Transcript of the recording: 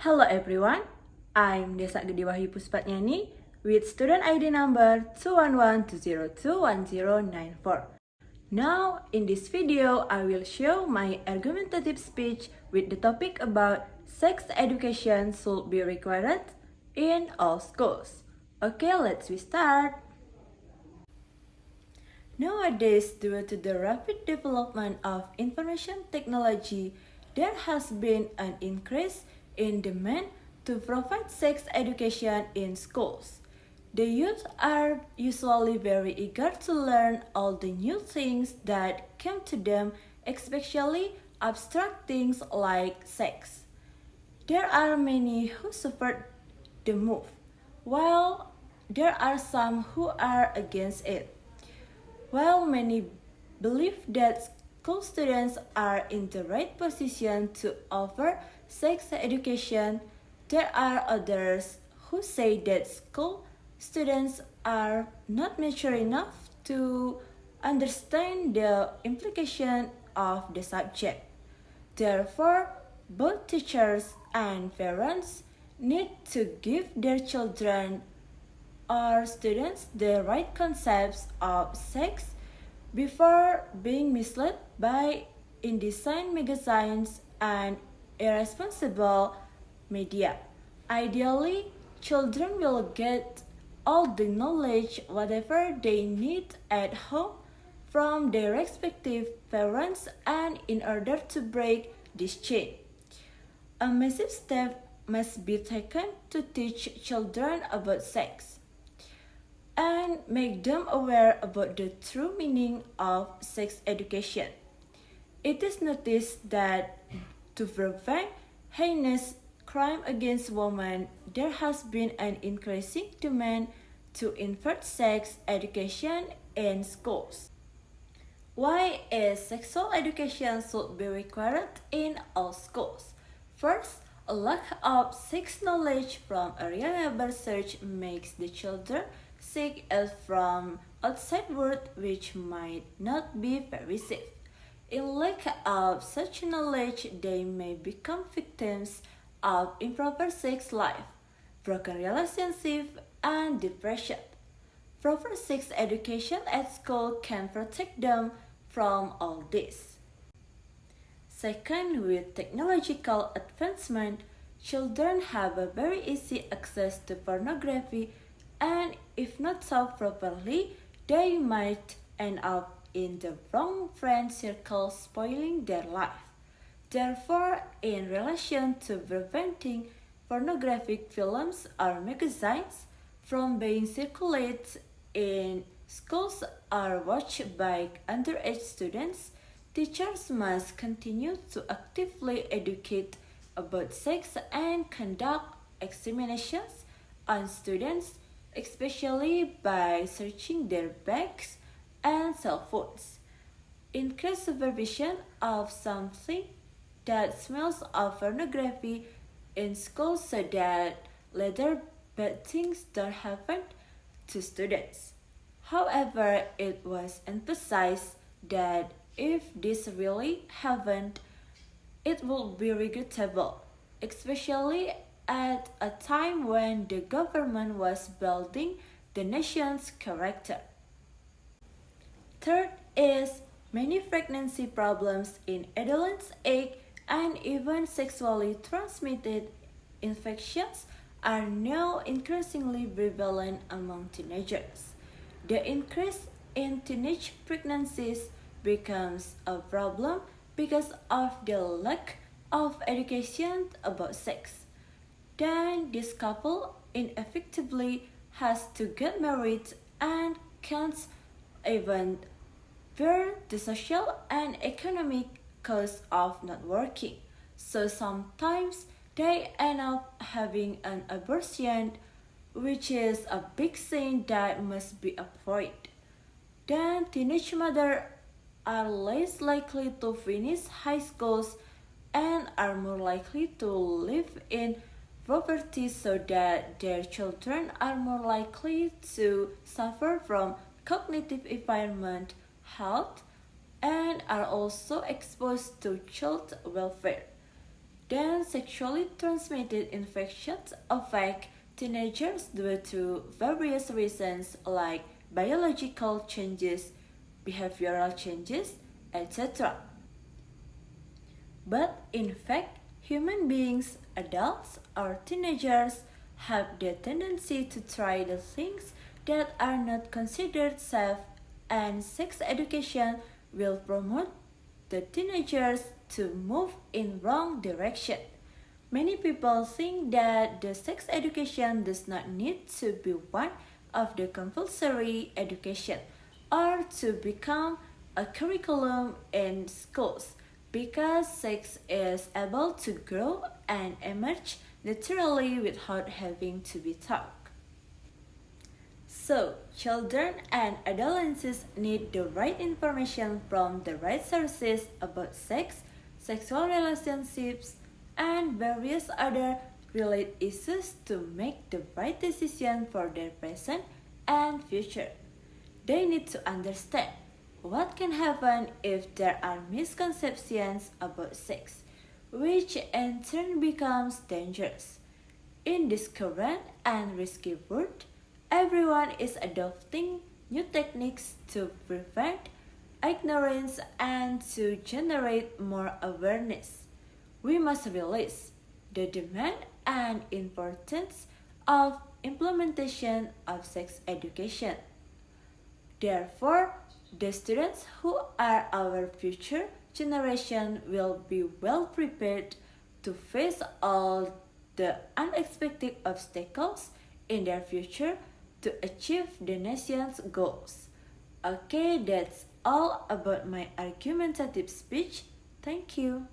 Hello everyone, I'm Desak Gede Wahyu Puspadnyani with student ID number 21120211094. Now, in this video, I will show my argumentative speech with the topic about sex education should be required in all schools. Okay, let's start. Nowadays, due to the rapid development of information technology, there has been an increase in demand to provide sex education in schools. The youth are usually very eager to learn all the new things that come to them, especially abstract things like sex. There are many who support the move, while there are some who are against it. While many believe that school students are in the right position to offer sex education, there are others who say that school students are not mature enough to understand the implication of the subject. Therefore, both teachers and parents need to give their children or students the right concepts of sex before being misled by indecent magazines and irresponsible media. Ideally, children will get all the knowledge whatever they need at home from their respective parents, and in order to break this chain, a massive step must be taken to teach children about sex and make them aware about the true meaning of sex education. It is noticed that to prevent heinous crime against women, there has been an increasing demand to invert sex education in schools. Why is sexual education should be required in all schools? First, a lack of sex knowledge from a reliable research makes the children seek it from outside world, which might not be very safe. In lack of such knowledge, they may become victims of improper sex life, broken relationship, and depression. Proper sex education at school can protect them from all this. Second, with technological advancement, children have a very easy access to pornography, and if not solved properly, they might end up in the wrong friend circle, spoiling their life. Therefore, in relation to preventing pornographic films or magazines from being circulated in schools or watched by underage students, teachers must continue to actively educate about sex and conduct examinations on students, especially by searching their bags and cell phones. Increase supervision of something that smells of pornography in schools so that later bad things don't happen to students. However, it was emphasized that if this really happened, it would be regrettable, especially at a time when the government was building the nation's character. Third is many pregnancy problems in adolescent age and even sexually transmitted infections are now increasingly prevalent among teenagers. The increase in teenage pregnancies becomes a problem because of the lack of education about sex. Then this couple inevitably has to get married and can't even bear the social and economic cost of not working. So sometimes they end up having an abortion, which is a big sin that must be avoided. Then teenage mothers are less likely to finish high schools and are more likely to live in poverty, so that their children are more likely to suffer from cognitive impairment, health, and are also exposed to child welfare. Then sexually transmitted infections affect teenagers due to various reasons like biological changes, behavioral changes, etc. But in fact, human beings, adults or teenagers, have the tendency to try the things that are not considered safe, and sex education will promote the teenagers to move in wrong direction. Many people think that the sex education does not need to be one of the compulsory education or to become a curriculum in schools because sex is able to grow and emerge naturally without having to be taught. So, children and adolescents need the right information from the right sources about sex, sexual relationships, and various other related issues to make the right decision for their present and future. They need to understand what can happen if there are misconceptions about sex, which in turn becomes dangerous. In this current and risky world, everyone is adopting new techniques to prevent ignorance and to generate more awareness. We must realize the demand and importance of implementation of sex education. Therefore, the students who are our future generation will be well prepared to face all the unexpected obstacles in their future to achieve the nation's goals. Okay, that's all about my argumentative speech. Thank you.